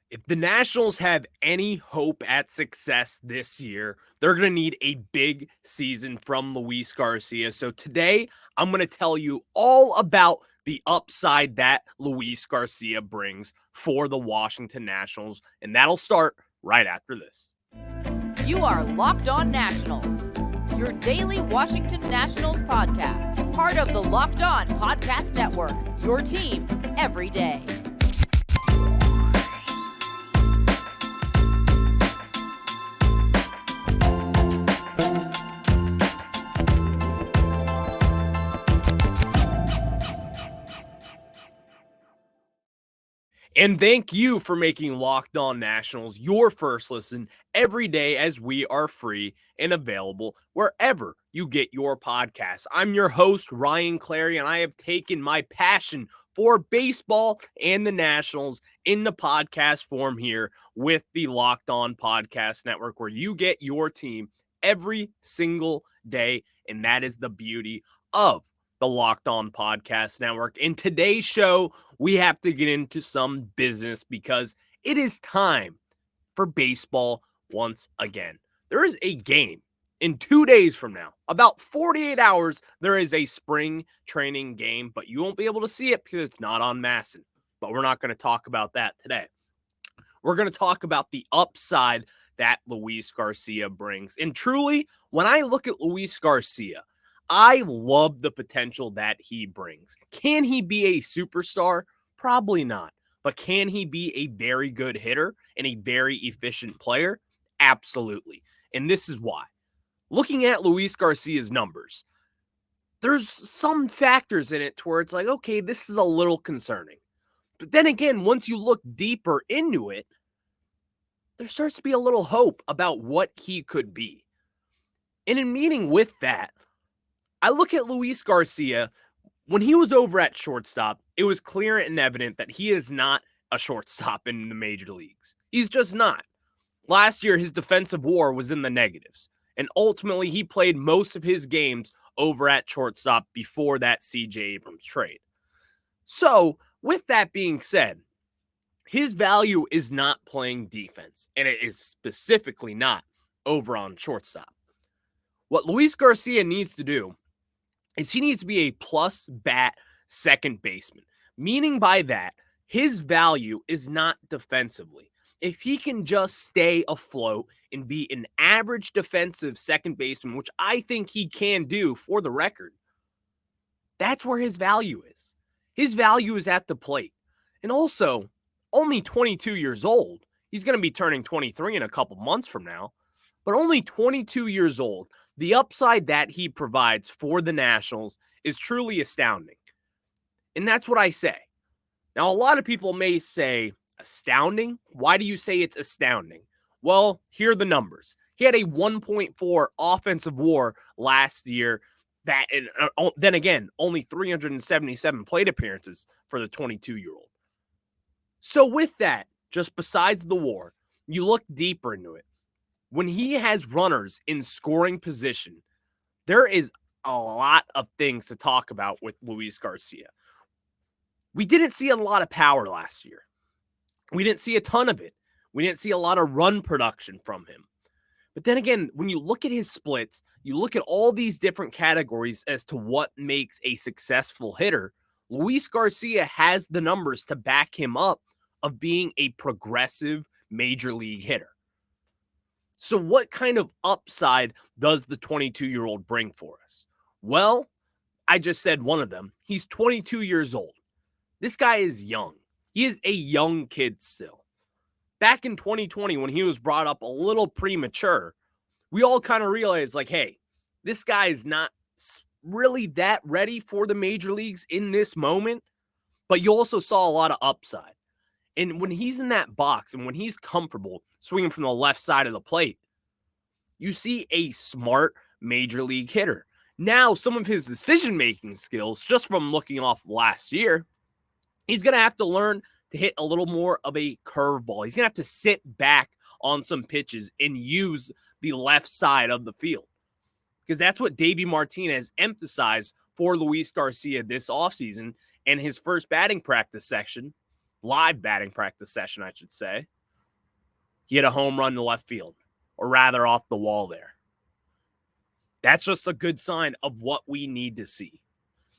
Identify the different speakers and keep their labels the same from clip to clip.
Speaker 1: If the Nationals have any hope at success this year, they're going to need a big season from Luis Garcia. So today, I'm going to tell you all about the upside that Luis Garcia brings for the Washington Nationals, and that'll start right after this.
Speaker 2: You are Locked On Nationals, your daily Washington Nationals podcast, part of the Locked On Podcast Network, your team every day.
Speaker 1: And thank you for making Locked On Nationals your first listen every day, as we are free and available wherever you get your podcasts. I'm your host, Ryan Clary, and I have taken my passion for baseball and the Nationals into podcast form here with the Locked On Podcast Network, where you get your team every single day. And that is the beauty of the Locked On Podcast Network. In today's show, we have to get into some business because it is time for baseball once again. There is a game in 2 days from now. About 48 hours, there is a spring training game, but you won't be able to see it because it's not on MASN. But we're not going to talk about that today. We're going to talk about the upside that Luis Garcia brings. And truly, when I look at Luis Garcia, I love the potential that he brings. Can he be a superstar? Probably not. But can he be a very good hitter and a very efficient player? Absolutely. And this is why. Looking at Luis Garcia's numbers, there's some factors in it to where it's like, okay, this is a little concerning. But then again, once you look deeper into it, there starts to be a little hope about what he could be. And in meeting with that, I look at Luis Garcia. When he was over at shortstop, it was clear and evident that he is not a shortstop in the major leagues. He's just not. Last year, his defensive WAR was in the negatives, and ultimately he played most of his games over at shortstop before that C.J. Abrams trade. So, with that being said, his value is not playing defense, and it is specifically not over on shortstop. What Luis Garcia needs to do is he needs to be a plus bat second baseman, meaning by that, his value is not defensively. If he can just stay afloat and be an average defensive second baseman, which I think he can do for the record, that's where his value is. His value is at the plate. And also, only 22 years old. He's going to be turning 23 in a couple months from now, but only 22 years old. The upside that he provides for the Nationals is truly astounding. And that's what I say. Now, a lot of people may say, astounding? Why do you say it's astounding? Well, here are the numbers. He had a 1.4 offensive WAR last year. That, and then again, only 377 plate appearances for the 22-year-old. So with that, just besides the WAR, you look deeper into it. When he has runners in scoring position, there is a lot of things to talk about with Luis Garcia. We didn't see a lot of power last year. We didn't see a ton of it. We didn't see a lot of run production from him. But then again, when you look at his splits, you look at all these different categories as to what makes a successful hitter, Luis Garcia has the numbers to back him up of being a progressive major league hitter. So what kind of upside does the 22-year-old bring for us? Well, I just said one of them. He's 22 years old. This guy is young. He is a young kid still. Back in 2020, when he was brought up a little premature, we all kind of realized, like, hey, this guy is not really that ready for the major leagues in this moment, but you also saw a lot of upside. And when he's in that box and when he's comfortable swinging from the left side of the plate, you see a smart major league hitter. Now, some of his decision-making skills, just from looking off last year, he's going to have to learn to hit a little more of a curveball. He's going to have to sit back on some pitches and use the left side of the field, because that's what Davey Martinez emphasized for Luis Garcia this offseason and his first batting practice session, live batting practice session, I should say. He hit a home run to left field, or rather off the wall there. That's just a good sign of what we need to see.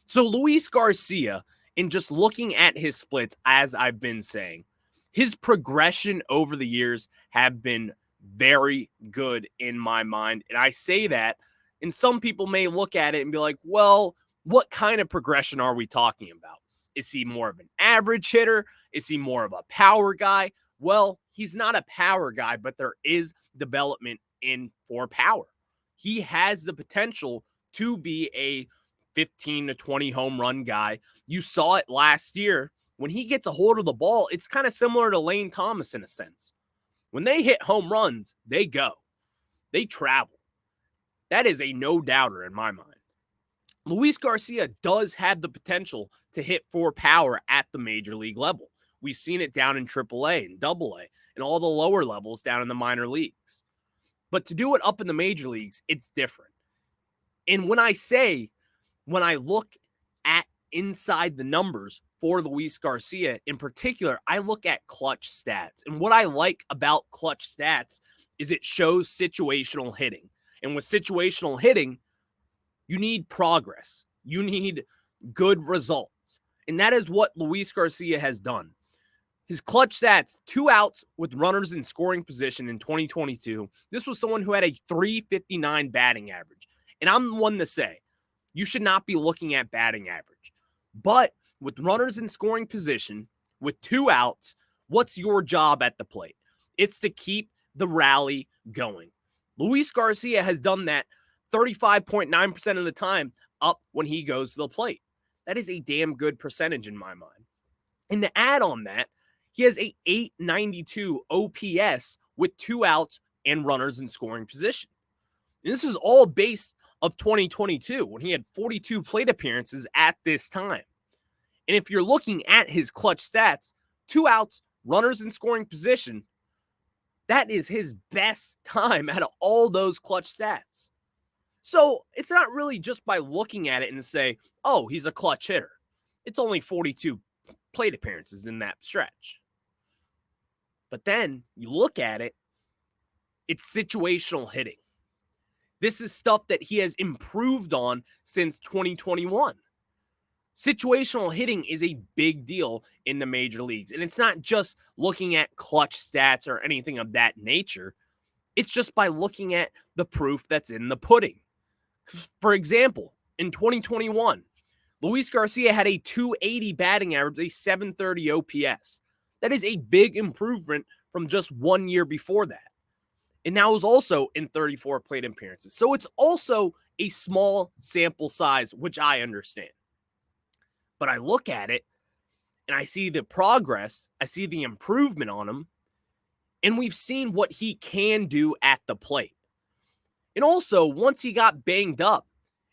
Speaker 1: So Luis Garcia, in just looking at his splits, as I've been saying, his progression over the years have been very good in my mind. And I say that, and some people may look at it and be like, well, what kind of progression are we talking about? Is he more of an average hitter? Is he more of a power guy? Well, he's not a power guy, but there is development in for power. He has the potential to be a 15 to 20 home run guy. You saw it last year. When he gets a hold of the ball, it's kind of similar to Lane Thomas in a sense. When they hit home runs, they go. They travel. That is a no-doubter in my mind. Luis Garcia does have the potential to hit for power at the major league level. We've seen it down in AAA and AA and all the lower levels down in the minor leagues. But to do it up in the major leagues, it's different. And when I look at inside the numbers for Luis Garcia in particular, I look at clutch stats. And what I like about clutch stats is it shows situational hitting. And with situational hitting, you need progress. You need good results. And that is what Luis Garcia has done. His clutch stats, 2 outs with runners in scoring position in 2022. This was someone who had a .359 batting average. And I'm one to say, you should not be looking at batting average. But with runners in scoring position, with 2 outs, what's your job at the plate? It's to keep the rally going. Luis Garcia has done that 35.9% of the time up when he goes to the plate. That is a damn good percentage in my mind. And to add on that, he has a .892 OPS with 2 outs and runners in scoring position. And this is all based of 2022 when he had 42 plate appearances at this time. And if you're looking at his clutch stats, 2 outs, runners in scoring position, that is his best time out of all those clutch stats. So it's not really just by looking at it and say, oh, he's a clutch hitter. It's only 42 plate appearances in that stretch. But then you look at it, it's situational hitting. This is stuff that he has improved on since 2021. Situational hitting is a big deal in the major leagues. And it's not just looking at clutch stats or anything of that nature. It's just by looking at the proof that's in the pudding. For example, in 2021, Luis Garcia had a .280 batting average, a .730 OPS. That is a big improvement from just 1 year before that. And now is also in 34 plate appearances. So it's also a small sample size, which I understand. But I look at it and I see the progress, I see the improvement on him, and we've seen what he can do at the plate. And also, once he got banged up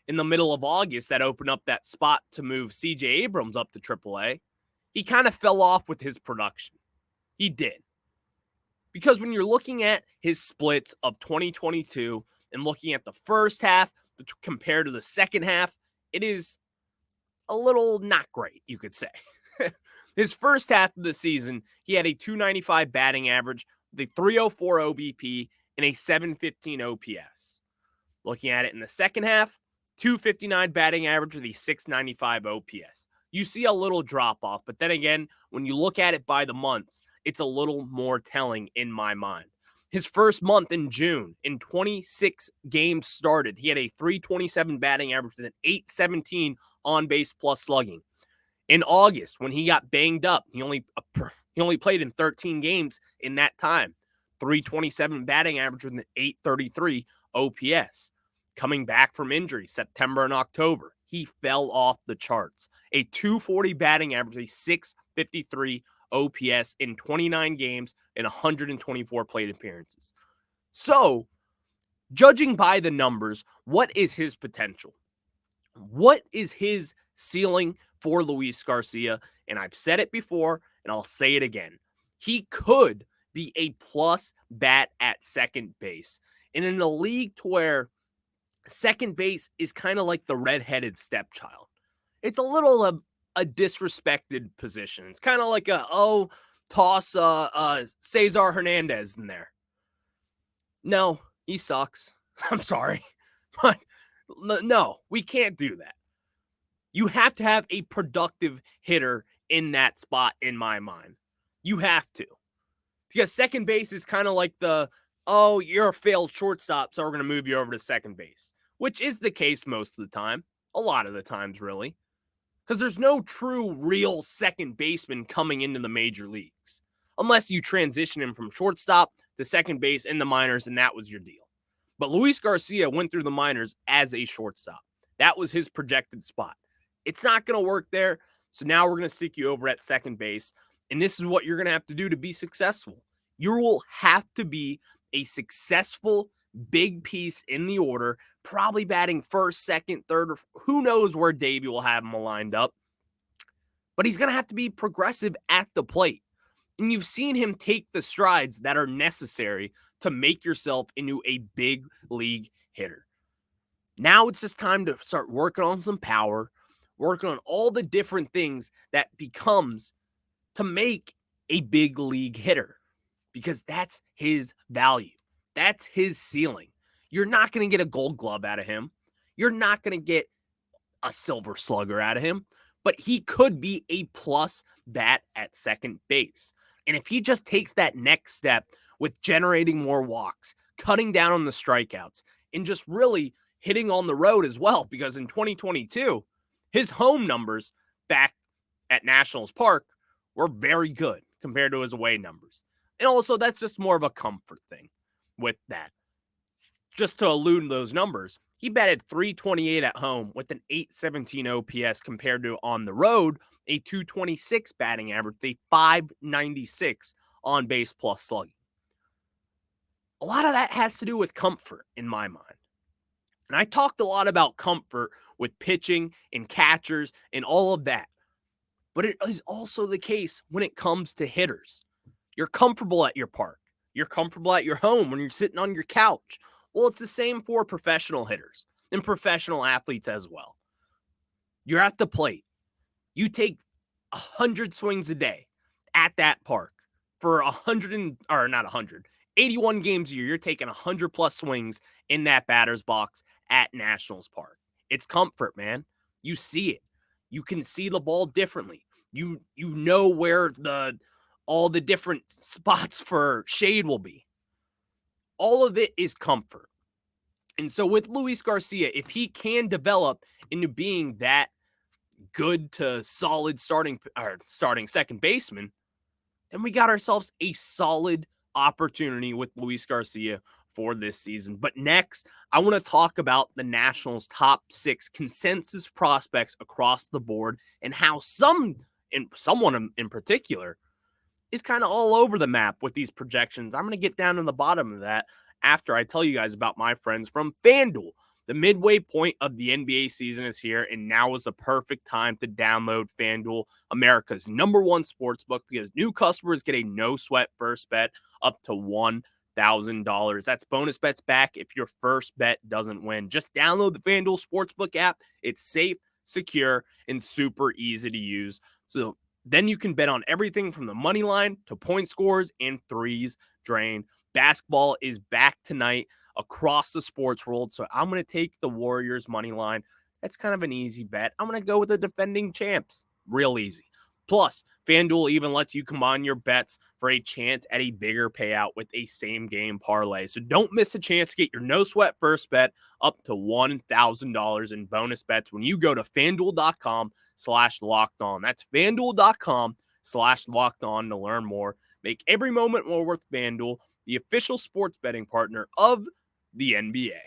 Speaker 1: in the middle of August, that opened up that spot to move CJ Abrams up to AAA, he kind of fell off with his production. He did. Because when you're looking at his splits of 2022 and looking at the first half compared to the second half, it is a little not great, you could say. His first half of the season, he had a .295 batting average, the .304 OBP, and a .715 OPS. Looking at it in the second half, .259 batting average with a .695 OPS. You see a little drop off, but then again, when you look at it by the months, it's a little more telling in my mind. His first month in June, in 26 games started, he had a .327 batting average with an .817 on-base plus slugging. In August, when he got banged up, he only played in 13 games in that time. .327 batting average with an .833 OPS. Coming back from injury, September and October, he fell off the charts. A .240 batting average, a .653 OPS in 29 games and 124 plate appearances. So, judging by the numbers, what is his potential? What is his ceiling for Luis Garcia? And I've said it before, and I'll say it again. He could be a plus bat at second base. And in a league to where second base is kind of like the redheaded stepchild. It's a little of a disrespected position. It's kind of like toss Cesar Hernandez in there. No, he sucks. I'm sorry. But no, we can't do that. You have to have a productive hitter in that spot, in my mind. You have to. Because second base is kind of like oh, you're a failed shortstop, so we're going to move you over to second base, which is the case most of the time. A lot of the times, really. Because there's no true, real second baseman coming into the major leagues. Unless you transition him from shortstop to second base in the minors, and that was your deal. But Luis Garcia went through the minors as a shortstop. That was his projected spot. It's not going to work there, so now we're going to stick you over at second base, and this is what you're going to have to do to be successful. You will have to be a successful big piece in the order, probably batting first, second, third, or who knows where Davey will have him lined up. But he's going to have to be progressive at the plate. And you've seen him take the strides that are necessary to make yourself into a big league hitter. Now it's just time to start working on some power, working on all the different things that becomes to make a big league hitter, because that's his value. That's his ceiling. You're not going to get a gold glove out of him. You're not going to get a silver slugger out of him, but he could be a plus bat at second base. And if he just takes that next step with generating more walks, cutting down on the strikeouts, and just really hitting on the road as well, because in 2022, his home numbers back at Nationals Park were very good compared to his away numbers. And also, that's just more of a comfort thing with that. Just to allude to those numbers, he batted .328 at home with an .817 OPS compared to on the road, a .226 batting average, a .596 on base plus slugging. A lot of that has to do with comfort in my mind. And I talked a lot about comfort with pitching and catchers and all of that. But it is also the case when it comes to hitters. You're comfortable at your park. You're comfortable at your home when you're sitting on your couch. Well, it's the same for professional hitters and professional athletes as well. You're at the plate. You take 100 swings a day at that park for 81 games a year. You're taking 100 plus swings in that batter's box at Nationals Park. It's comfort, man. You see it. You can see the ball differently. You know where all the different spots for shade will be. All of it is comfort. And so with Luis Garcia, if he can develop into being that good to solid starting second baseman, then we got ourselves a solid opportunity with Luis Garcia for this season. But next, I want to talk about the Nationals' top 6 consensus prospects across the board and how someone in particular is kind of all over the map with these projections. I'm going to get down to the bottom of that after I tell you guys about my friends from FanDuel. The midway point of the NBA season is here, and now is the perfect time to download FanDuel, America's #1 sportsbook, because new customers get a no-sweat first bet up to $1,000. That's bonus bets back if your first bet doesn't win. Just download the FanDuel Sportsbook app. It's safe, secure, and super easy to use. So then you can bet on everything from the money line to point scores and threes drained. Basketball is back tonight across the sports world, so I'm going to take the Warriors money line. That's kind of an easy bet. I'm going to go with the defending champs. Real easy. Plus, FanDuel even lets you combine your bets for a chance at a bigger payout with a same-game parlay. So don't miss a chance to get your no-sweat first bet up to $1,000 in bonus bets when you go to FanDuel.com/lockedon. That's FanDuel.com/lockedon to learn more. Make every moment more with FanDuel, the official sports betting partner of the NBA.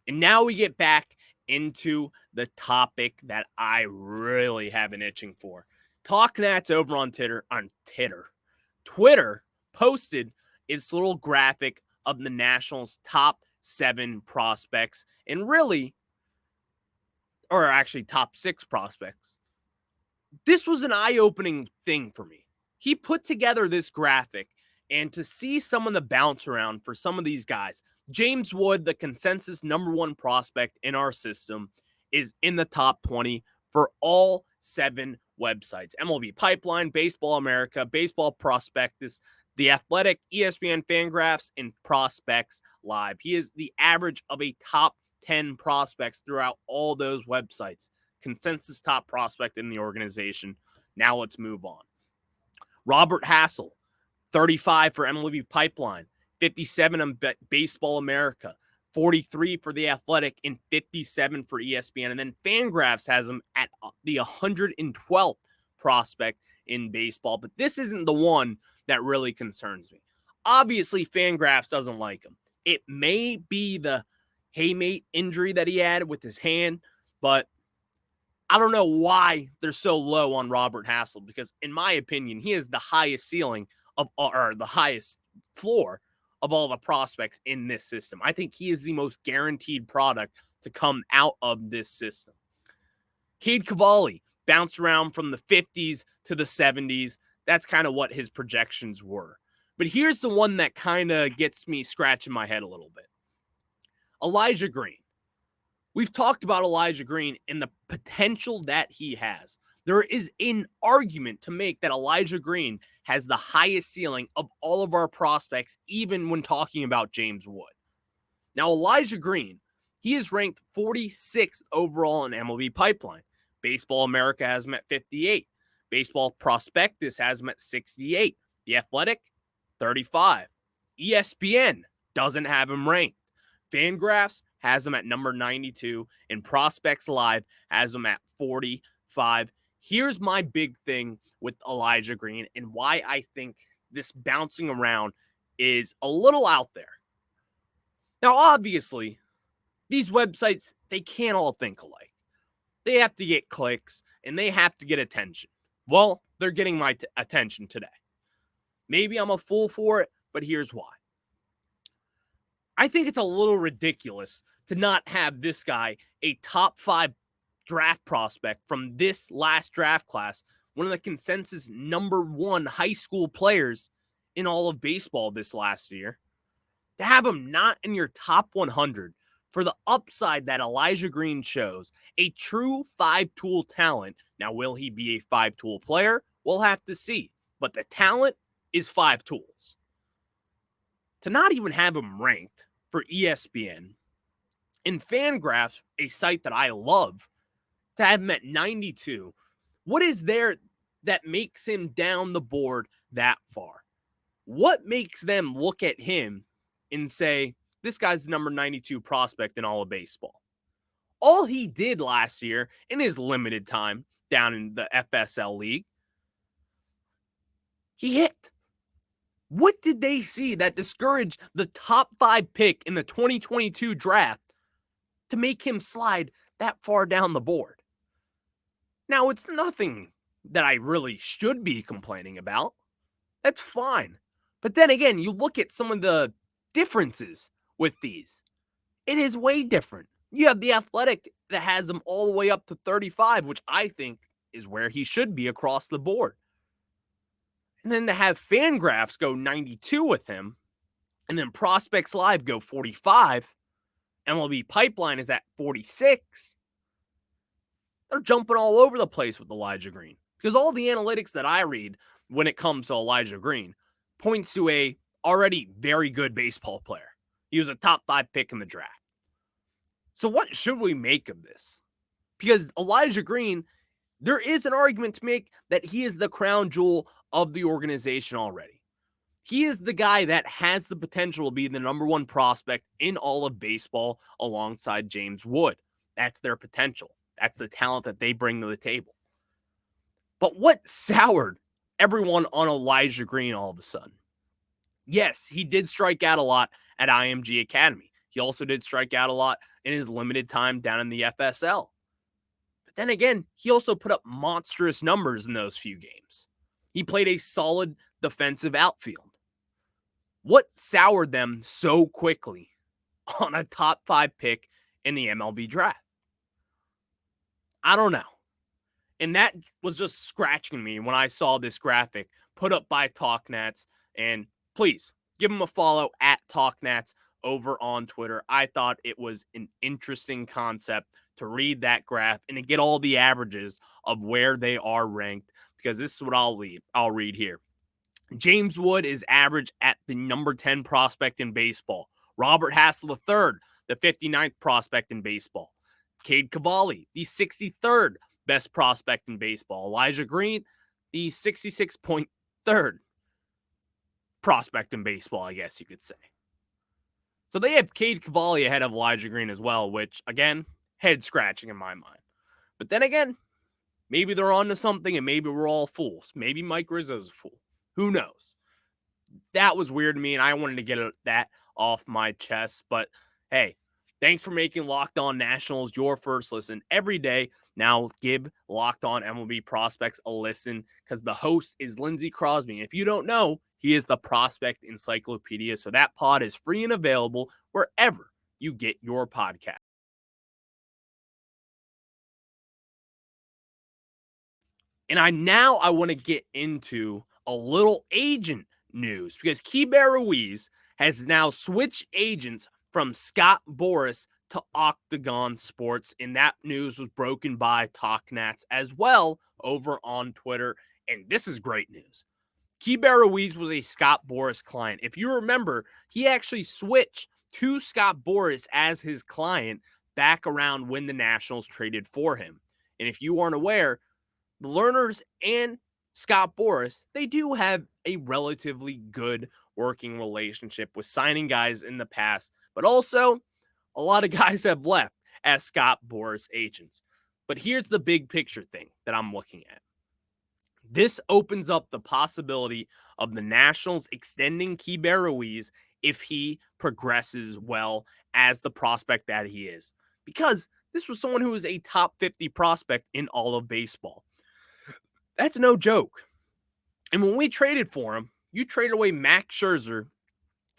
Speaker 1: And now we get back into the topic that I really have an itching for. Talk Nats over on Twitter posted its little graphic of the Nationals' top 7 prospects, and really, or actually top 6 prospects. This was an eye-opening thing for me. He put together this graphic, And to see some of the bounce around for some of these guys, James Wood, the consensus number one prospect in our system, is in the top 20 for all 7 websites: MLB Pipeline, Baseball America, Baseball Prospectus, The Athletic, ESPN Fangraphs, and Prospects Live. He is the average of a top 10 prospects throughout all those websites. Consensus top prospect in the organization. Now let's move on. Robert Hassel, 35 for MLB Pipeline, 57 on Baseball America, 43 for The Athletic, and 57 for ESPN. And then Fangraphs has him at the 112th prospect in baseball. But this isn't the one that really concerns me. Obviously, Fangraphs doesn't like him. It may be the haymate injury that he had with his hand, but I don't know why they're so low on Robert Hassel, because in my opinion, he has the highest ceiling or the highest floor of all the prospects in this system. I think he is the most guaranteed product to come out of this system. Cade Cavalli bounced around from the 50s to the 70s. That's kind of what his projections were. But here's the one that kind of gets me scratching my head a little bit. Elijah Green. We've talked about Elijah Green and the potential that he has. There is an argument to make that Elijah Green has the highest ceiling of all of our prospects, even when talking about James Wood. Now, Elijah Green, he is ranked 46th overall in MLB Pipeline. Baseball America has him at 58. Baseball Prospectus has him at 68. The Athletic, 35. ESPN doesn't have him ranked. Fangraphs has him at number 92, and Prospects Live has him at 45. Here's my big thing with Elijah Green and why I think this bouncing around is a little out there. Now, obviously, these websites, they can't all think alike. They have to get clicks, and they have to get attention. Well, they're getting my attention today. Maybe I'm a fool for it, but here's why. I think it's a little ridiculous to not have this guy a top 5 draft prospect from this last draft class, one of the consensus number 1 high school players in all of baseball this last year. To have him not in your top 100 for the upside that Elijah Green shows, a true 5-tool talent. Now, will he be a 5-tool player? We'll have to see. But the talent is 5 tools. To not even have him ranked for ESPN and Fangraphs, a site that I love, to have him at 92. What is there that makes him down the board that far? What makes them look at him and say, this guy's the number 92 prospect in all of baseball? All he did last year in his limited time down in the FSL league, he hit. What did they see that discouraged the top 5 pick in the 2022 draft to make him slide that far down the board? Now, it's nothing that I really should be complaining about. That's fine. But then again, you look at some of the differences with these. It is way different. You have The Athletic that has him all the way up to 35, which I think is where he should be across the board. And then to have Fangraphs go 92 with him, and then Prospects Live go 45, MLB Pipeline is at 46. They're jumping all over the place with Elijah Green, because all the analytics that I read when it comes to Elijah Green points to a already very good baseball player. He was a top 5 pick in the draft. So what should we make of this? Because Elijah Green, there is an argument to make that he is the crown jewel of the organization already. He is the guy that has the potential to be the number 1 prospect in all of baseball alongside James Wood. That's their potential. That's the talent that they bring to the table. But what soured everyone on Elijah Green all of a sudden? Yes, he did strike out a lot at IMG Academy. He also did strike out a lot in his limited time down in the FSL. But then again, he also put up monstrous numbers in those few games. He played a solid defensive outfield. What soured them so quickly on a top 5 pick in the MLB draft? I don't know. And that was just scratching me when I saw this graphic put up by TalkNats and please give him a follow at TalkNats over on Twitter. I thought it was an interesting concept to read that graph and to get all the averages of where they are ranked, because this is what I'll read here. James Wood is average at the number 10 prospect in baseball. Robert Hassel III, the 59th prospect in baseball. Cade Cavalli, the 63rd best prospect in baseball. Elijah Green, the 66.3rd prospect in baseball, I guess you could say. So they have Cade Cavalli ahead of Elijah Green as well, which, again, head scratching in my mind. But then again, maybe they're on to something and maybe we're all fools. Maybe Mike Rizzo's a fool. Who knows? That was weird to me, and I wanted to get that off my chest. But hey, thanks for making Locked On Nationals your first listen every day. Now give Locked On MLB Prospects a listen, because the host is Lindsey Crosby. And if you don't know, he is the prospect encyclopedia. So that pod is free and available wherever you get your podcast. And I want to get into a little agent news, because Keibert Ruiz has now switched agents from Scott Boras to Octagon Sports, and that news was broken by TalkNats as well over on Twitter, and this is great news. Keibert Ruiz was a Scott Boras client. If you remember, he actually switched to Scott Boras as his client back around when the Nationals traded for him. And if you aren't aware, the Lerners and Scott Boras, they do have a relatively good working relationship with signing guys in the past, but also a lot of guys have left as Scott Boras agents. But here's the big picture thing that I'm looking at. This opens up the possibility of the Nationals extending Keibert Ruiz if he progresses well as the prospect that he is, because this was someone who was a top 50 prospect in all of baseball. That's no joke. And when we traded for him, you traded away Max Scherzer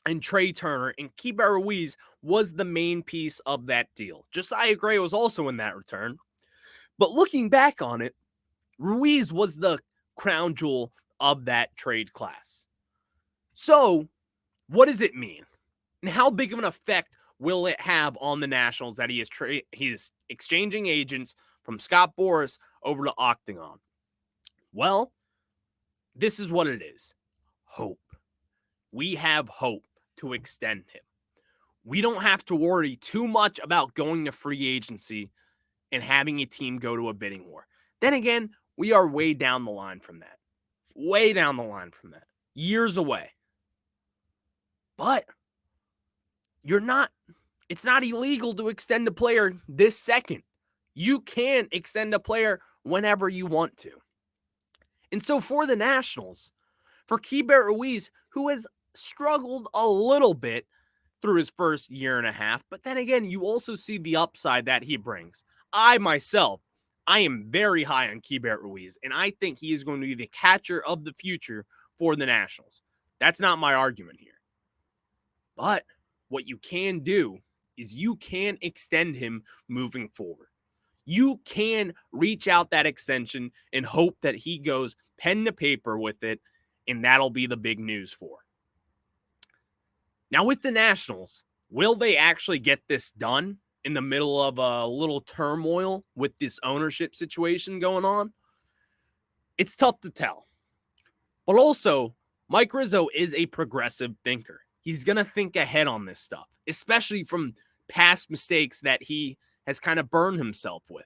Speaker 1: and Trey Turner, and Keibert Ruiz was the main piece of that deal. Josiah Gray was also in that return. But looking back on it, Ruiz was the crown jewel of that trade class. So, what does it mean? And how big of an effect will it have on the Nationals that he is exchanging agents from Scott Boras over to Octagon? Well, this is what it is. Hope. We have hope to extend him. We don't have to worry too much about going to free agency and having a team go to a bidding war. Then again, we are way down the line from that. Way down the line from that. Years away. But it's not illegal to extend a player this second. You can extend a player whenever you want to. And so for the Nationals, for Keibert Ruiz, who has struggled a little bit through his first year and a half, but then again, you also see the upside that he brings. I am very high on Keibert Ruiz, and I think he is going to be the catcher of the future for the Nationals. That's not my argument here. But what you can do is you can extend him moving forward. You can reach out that extension and hope that he goes pen to paper with it, and that'll be the big news for. Now, with the Nationals, will they actually get this done in the middle of a little turmoil with this ownership situation going on? It's tough to tell. But also, Mike Rizzo is a progressive thinker. He's going to think ahead on this stuff, especially from past mistakes that he has kind of burned himself with,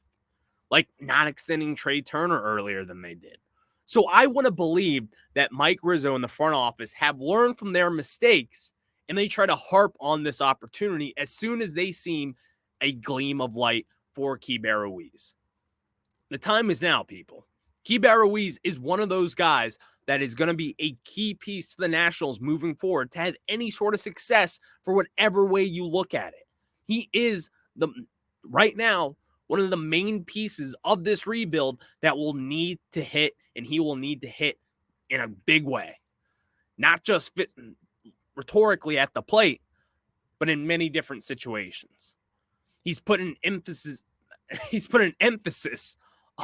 Speaker 1: like not extending Trey Turner earlier than they did. So I want to believe that Mike Rizzo and the front office have learned from their mistakes, and they try to harp on this opportunity as soon as they see a gleam of light for Keibert Ruiz. The time is now, people. Keibert Ruiz is one of those guys that is going to be a key piece to the Nationals moving forward to have any sort of success for whatever way you look at it. He is right now one of the main pieces of this rebuild that will need to hit, and he will need to hit in a big way. Not just fit rhetorically at the plate, but in many different situations. He's put an emphasis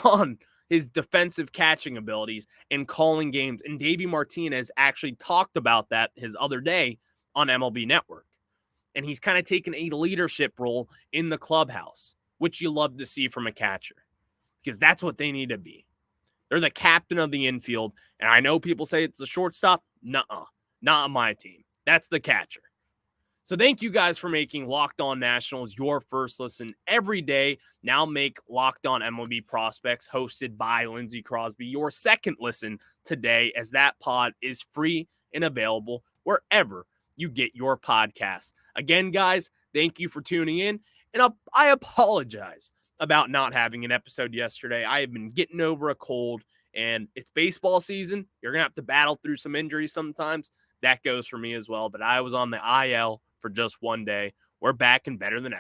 Speaker 1: on his defensive catching abilities and calling games. And Davey Martinez actually talked about that his other day on MLB Network. And he's kind of taken a leadership role in the clubhouse, which you love to see from a catcher, because that's what they need to be. They're the captain of the infield. And I know people say it's the shortstop. Nuh-uh. Not on my team. That's the catcher. So thank you guys for making Locked On Nationals your first listen every day. Now make Locked On MLB Prospects, hosted by Lindsey Crosby, your second listen today, as that pod is free and available wherever you get your podcasts. Again, guys, thank you for tuning in. And I apologize about not having an episode yesterday. I have been getting over a cold, and it's baseball season. You're going to have to battle through some injuries sometimes. That goes for me as well. But I was on the IL for just one day. We're back and better than ever.